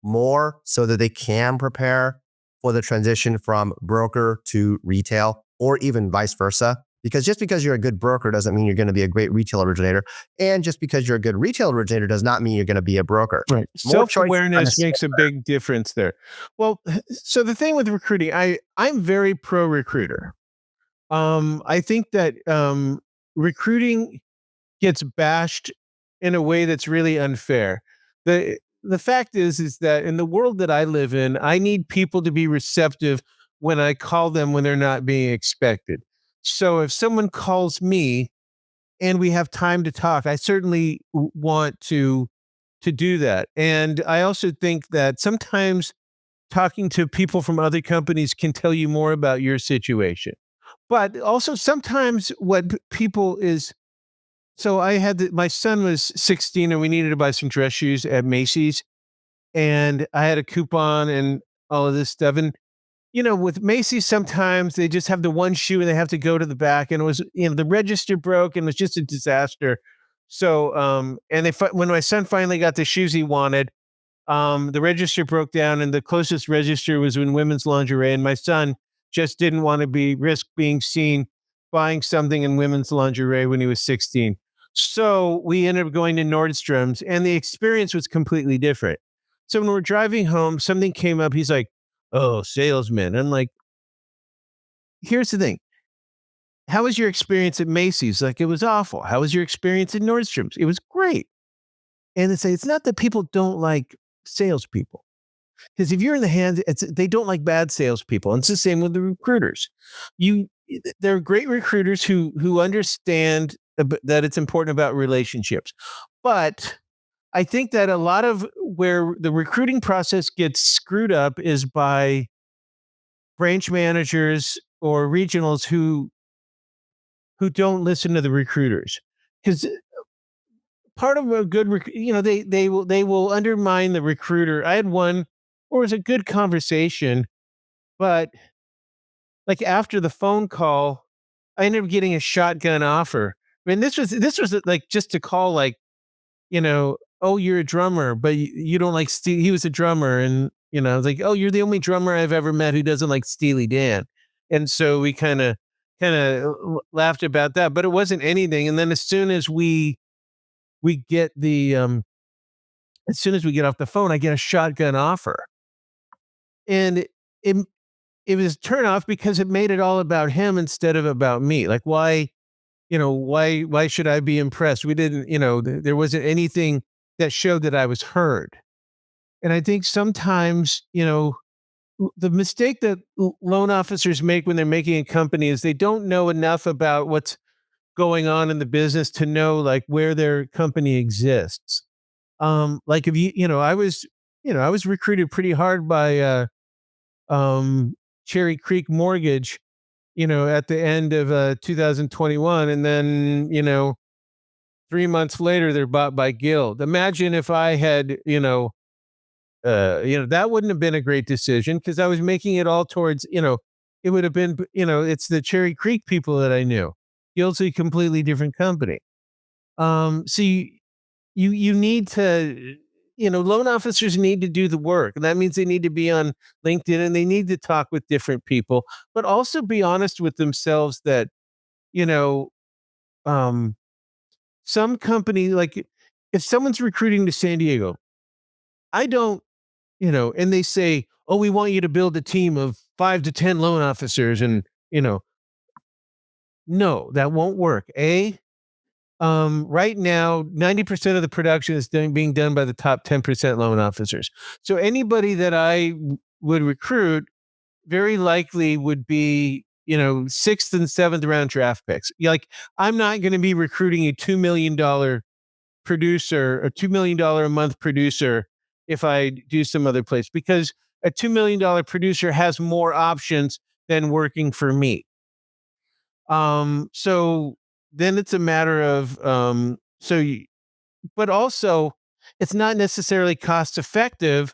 more so that they can prepare for the transition from broker to retail, or even vice versa? Because just because you're a good broker doesn't mean you're going to be a great retail originator. And just because you're a good retail originator does not mean you're going to be a broker.
Right.
More choices
Self-awareness
kinda
makes a big difference there. Well, so the thing with recruiting, I'm very pro recruiter. I think that recruiting gets bashed in a way that's really unfair. The fact is that in the world that I live in, I need people to be receptive when I call them when they're not being expected. So if someone calls me and we have time to talk, I certainly want to do that. And I also think that sometimes talking to people from other companies can tell you more about your situation. But also sometimes what people is so I had my son was 16 and we needed to buy some dress shoes at Macy's and I had a coupon and all of this stuff. And with Macy's, sometimes they just have the one shoe and they have to go to the back. And it was, the register broke and it was just a disaster. So, and when my son finally got the shoes he wanted, the register broke down and the closest register was in women's lingerie. And my son just didn't want to risk being seen buying something in women's lingerie when he was 16. So we ended up going to Nordstrom's and the experience was completely different. So when we're driving home, something came up. He's like, "Oh, salesman." I'm like, "Here's the thing. How was your experience at Macy's?" Like, "It was awful." "How was your experience at Nordstrom's?" "It was great." And they say, it's not that people don't like salespeople. Because if you're in the hands, they don't like bad salespeople. And it's the same with the recruiters. They're great recruiters who understand that it's important about relationships. But I think that a lot of where the recruiting process gets screwed up is by branch managers or regionals who don't listen to the recruiters. Because part of a good, they will undermine the recruiter. I had one where it was a good conversation, but like after the phone call, I ended up getting a shotgun offer. I mean, this was like just to call, like, "Oh, you're a drummer, but you don't like Steve." He was a drummer, and I was like, "Oh, you're the only drummer I've ever met who doesn't like Steely Dan," and so we kind of laughed about that, but it wasn't anything. And then we get the as soon as we get off the phone, I get a shotgun offer. And it it was a turn off because it made it all about him instead of about me. Like, why should I be impressed? We didn't, there wasn't anything that showed that I was heard. And I think sometimes, the mistake that loan officers make when they're making a company is they don't know enough about what's going on in the business to know, like, where their company exists. Like, if I was recruited pretty hard by Cherry Creek Mortgage, at the end of 2021, and then 3 months later they're bought by Guild. Imagine if I had, that wouldn't have been a great decision because I was making it all towards, it would have been, it's the Cherry Creek people that I knew. Guild's a completely different company. So you need to, loan officers need to do the work. And that means they need to be on LinkedIn and they need to talk with different people, but also be honest with themselves that, you know, um, some company, like if someone's recruiting to San Diego, I don't, and they say, "Oh, we want you to build a team of 5 to 10 loan officers." And, no, that won't work. Right now, 90% of the production is being done by the top 10% loan officers. So anybody that I would recruit very likely would be, sixth and seventh round draft picks. Like, I'm not going to be recruiting a $2 million producer, a $2 million a month producer, if I do some other place, because a $2 million producer has more options than working for me. So then it's a matter of, but also it's not necessarily cost effective.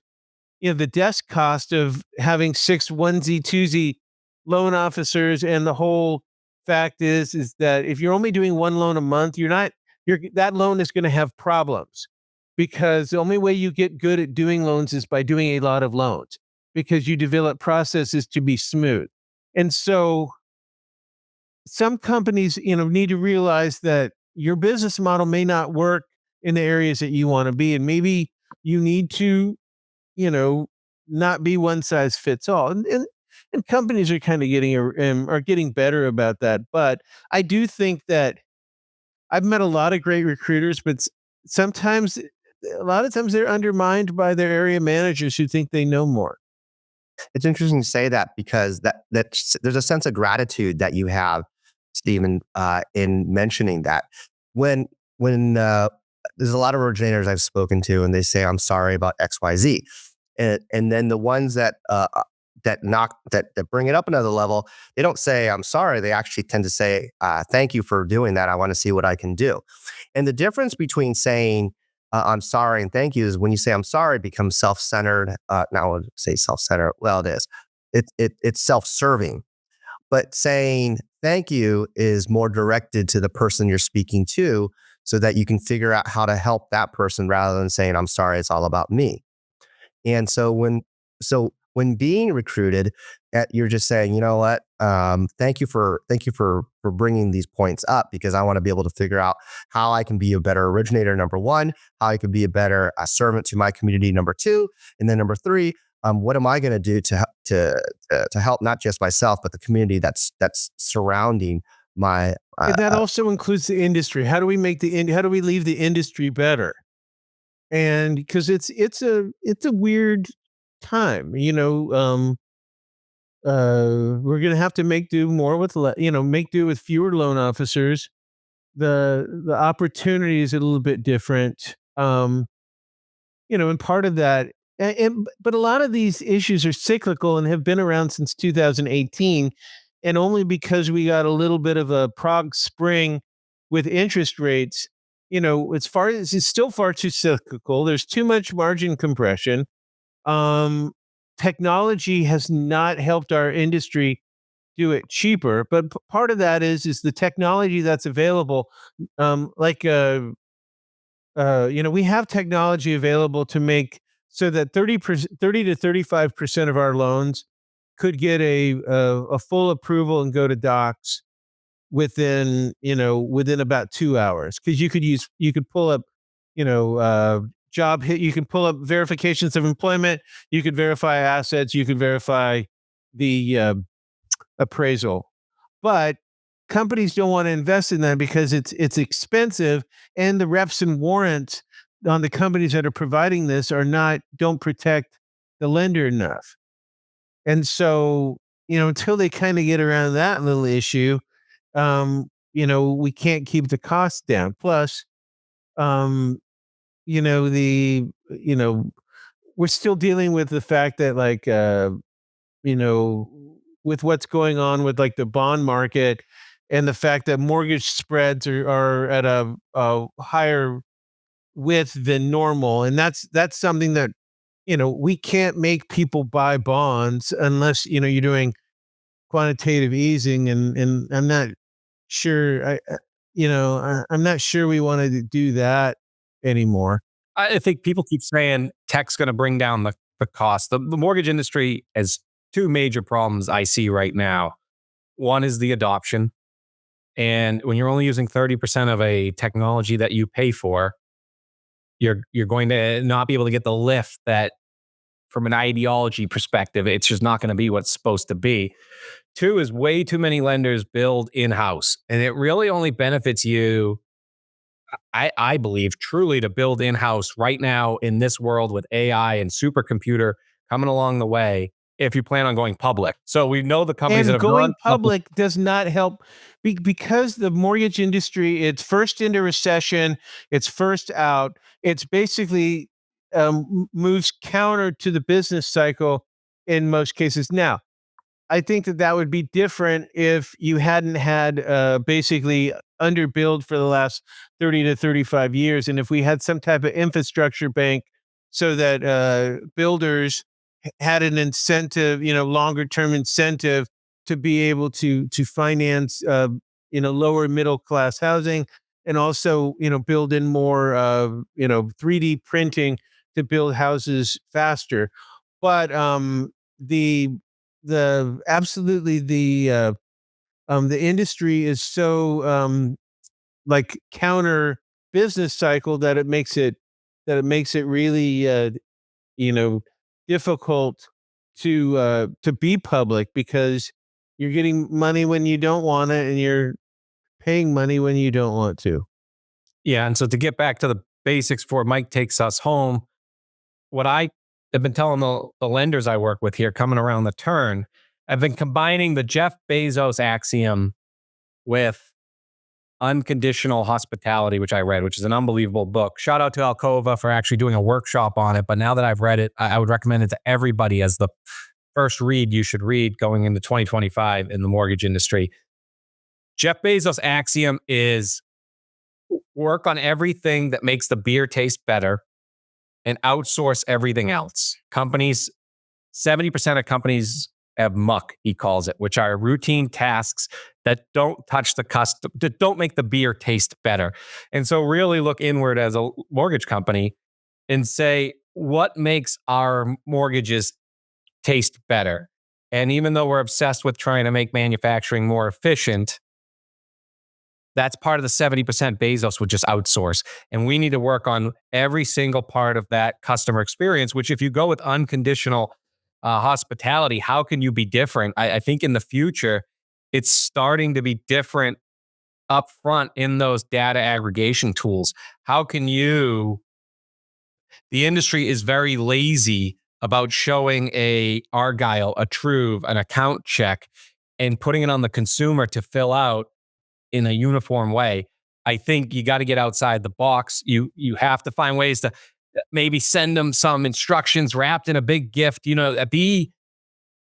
The desk cost of having six onesie twosie loan officers, and the whole fact is that if you're only doing one loan a month, that loan is going to have problems, because the only way you get good at doing loans is by doing a lot of loans, because you develop processes to be smooth. And so some companies, need to realize that your business model may not work in the areas that you want to be, and maybe you need to, you know, not be one size fits all. And companies are kind of are getting better about that. But I do think that I've met a lot of great recruiters, but sometimes, a lot of times, they're undermined by their area managers who think they know more.
It's interesting to say that because there's a sense of gratitude that you have, Stephen, in mentioning that. When there's a lot of originators I've spoken to, and they say, "I'm sorry about X, Y, Z," and then the ones that bring it up another level, they don't say, "I'm sorry." They actually tend to say, "Thank you for doing that. I want to see what I can do." And the difference between saying I'm sorry and thank you is when you say I'm sorry, it becomes self-centered. Now I would say self-centered. Well, it is. It's self-serving. But saying thank you is more directed to the person you're speaking to, so that you can figure out how to help that person rather than saying I'm sorry, it's all about me. And so when being recruited, you're just saying, you know what? Thank you for bringing these points up, because I want to be able to figure out how I can be a better originator. Number one, how I can be a better servant to my community. Number two, and then number three, what am I going to do to help not just myself but the community that's surrounding my.
And that also includes the industry. How do we leave the industry better? And because it's a weird time, we're gonna have to make do more with make do with fewer loan officers. The opportunity is a little bit different. And part of that, but a lot of these issues are cyclical and have been around since 2018, and only because we got a little bit of a Prague spring with interest rates. It's still far too cyclical. There's too much margin compression. Um, Technology has not helped our industry do it cheaper, but part of that is the technology that's available. Like we have technology available to make so that 30 to 35% of our loans could get a full approval and go to docs within about 2 hours, because you could pull up, job hit, you can pull up verifications of employment, you could verify assets, you could verify the appraisal. But companies don't want to invest in that because it's expensive, and the reps and warrants on the companies that are providing this don't protect the lender enough. And so, until they kind of get around that little issue, we can't keep the costs down. Plus, um, the we're still dealing with the fact that, like, you know, with what's going on with, like, the bond market, and the fact that mortgage spreads are at a higher width than normal, and that's something that, we can't make people buy bonds unless, you're doing quantitative easing, and I'm not sure I'm not sure we wanted to do that anymore.
I think people keep saying tech's going to bring down the cost. The mortgage industry has two major problems I see right now. One is the adoption. And when you're only using 30% of a technology that you pay for, you're going to not be able to get the lift that, from an ideology perspective, it's just not going to be what's supposed to be. Two is way too many lenders build in-house, and it really only benefits you, I believe, truly, to build in-house right now in this world with AI and supercomputer coming along the way, if you plan on going public. So we know the companies that
And
have gone
going
public.
public does not help, because the mortgage industry, it's first into recession, it's first out. It's basically moves counter to the business cycle in most cases. Now, I think that would be different if you hadn't had basically underbilled for the last 30 to 35 years. And if we had some type of infrastructure bank, so that builders had an incentive, longer term incentive, to be able to finance, lower middle class housing, and also, build in more, 3D printing to build houses faster. But the absolutely, the industry is so like counter business cycle that it makes it really difficult to be public, because you're getting money when you don't want it and you're paying money when you don't want to.
Yeah. And so to get back to the basics before Mike takes us home, what I have been telling the lenders I work with here coming around the turn, I've been combining the Jeff Bezos axiom with Unconditional Hospitality, which I read, which is an unbelievable book. Shout out to Alcova for actually doing a workshop on it. But now that I've read it, I would recommend it to everybody as the first read you should read going into 2025 in the mortgage industry. Jeff Bezos' axiom is work on everything that makes the beer taste better and outsource everything else. 70% of companies have muck, he calls it, which are routine tasks that don't touch the custom, that don't make the beer taste better. And so really look inward as a mortgage company and say, what makes our mortgages taste better? And even though we're obsessed with trying to make manufacturing more efficient, that's part of the 70% Bezos would just outsource. And we need to work on every single part of that customer experience, which if you go with unconditional hospitality, how can you be different? I think in the future, it's starting to be different up front in those data aggregation tools. How can you, the industry is very lazy about showing a Argyle, a Truve, an account check, and putting it on the consumer to fill out in a uniform way. I think you got to get outside the box. You have to find ways to maybe send them some instructions wrapped in a big gift, be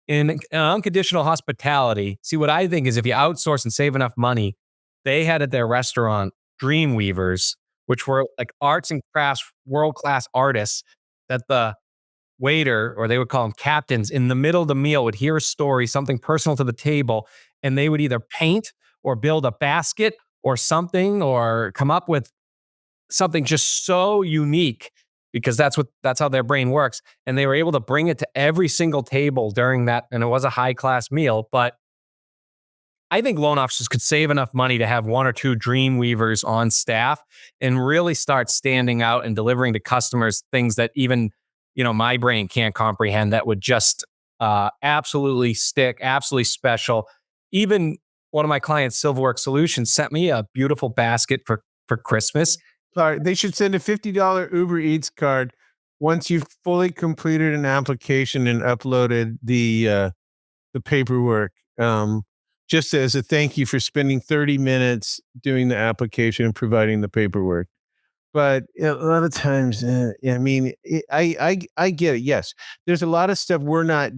in unconditional hospitality. See, what I think is if you outsource and save enough money, they had at their restaurant Dreamweavers, which were like arts and crafts, world-class artists that the waiter, or they would call them captains, in the middle of the meal would hear a story, something personal to the table, and they would either paint or build a basket or something, or come up with something just so unique, because that's how their brain works. And they were able to bring it to every single table during that. And it was a high class meal, but I think loan officers could save enough money to have one or two Dreamweavers on staff and really start standing out and delivering to customers things that even, my brain can't comprehend, that would just absolutely stick, absolutely special. Even one of my clients, Silverworks Solutions, sent me a beautiful basket for Christmas.
Sorry, they should send a $50 Uber Eats card once you've fully completed an application and uploaded the paperwork. Just as a thank you for spending 30 minutes doing the application and providing the paperwork. But a lot of times, I mean, I get it. Yes, there's a lot of stuff we're not.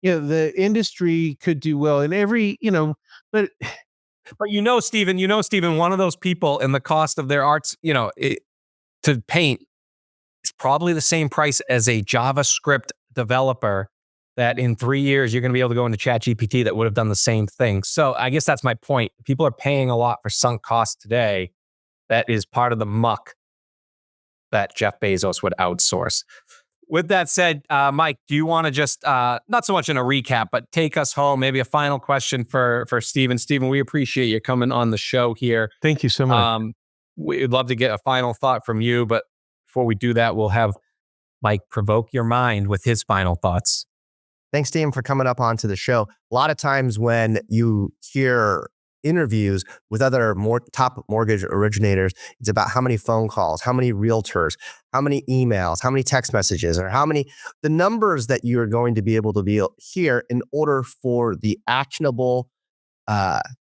The industry could do well in every, but
Stephen, one of those people, and the cost of their arts, to paint is probably the same price as a JavaScript developer that in 3 years you're going to be able to go into ChatGPT that would have done the same thing. So I guess that's my point. People are paying a lot for sunk costs today. That is part of the muck that Jeff Bezos would outsource. With that said, Mike, do you want to just, not so much in a recap, but take us home? Maybe a final question for Stephen. Stephen, we appreciate you coming on the show here.
Thank you so much.
We'd love to get a final thought from you, but before we do that, we'll have Mike provoke your mind with his final thoughts.
Thanks, Stephen, for coming up onto the show. A lot of times when you hear interviews with other top mortgage originators, it's about how many phone calls, how many realtors, how many emails, how many text messages, or the numbers that you're going to be able to hear in order for the actionable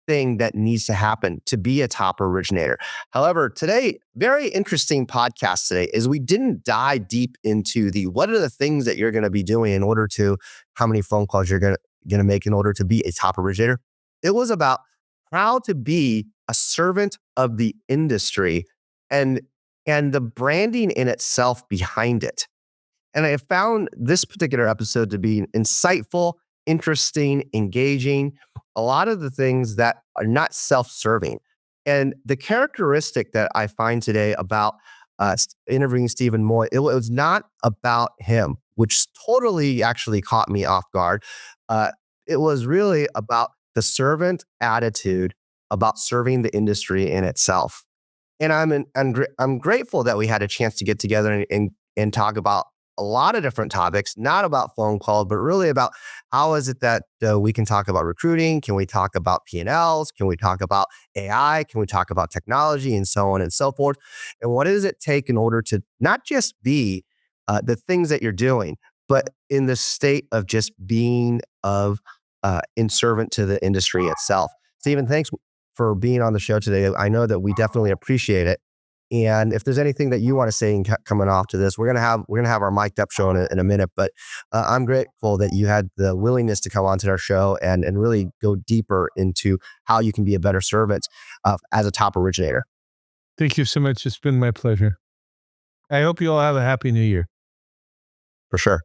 thing that needs to happen to be a top originator. However, today, very interesting podcast today is we didn't dive deep into what are the things that you're going to be doing in order to, how many phone calls you're going to make in order to be a top originator. It was about proud to be a servant of the industry and the branding in itself behind it. And I found this particular episode to be insightful, interesting, engaging, a lot of the things that are not self-serving. And the characteristic that I find today about interviewing Stephen Moye, it was not about him, which totally actually caught me off guard. It was really about the servant attitude about serving the industry in itself. And I'm grateful that we had a chance to get together and talk about a lot of different topics, not about phone calls, but really about how is it that we can talk about recruiting? Can we talk about P&Ls? Can we talk about AI? Can we talk about technology and so on and so forth? And what does it take in order to not just be the things that you're doing, but in the state of just being in servant to the industry itself? Stephen, thanks for being on the show today. I know that we definitely appreciate it. And if there's anything that you want to say coming off to this, we're gonna have our mic'd up show in a minute. But I'm grateful that you had the willingness to come onto our show and really go deeper into how you can be a better servant as a top originator.
Thank you so much. It's been my pleasure. I hope you all have a happy new year.
For sure.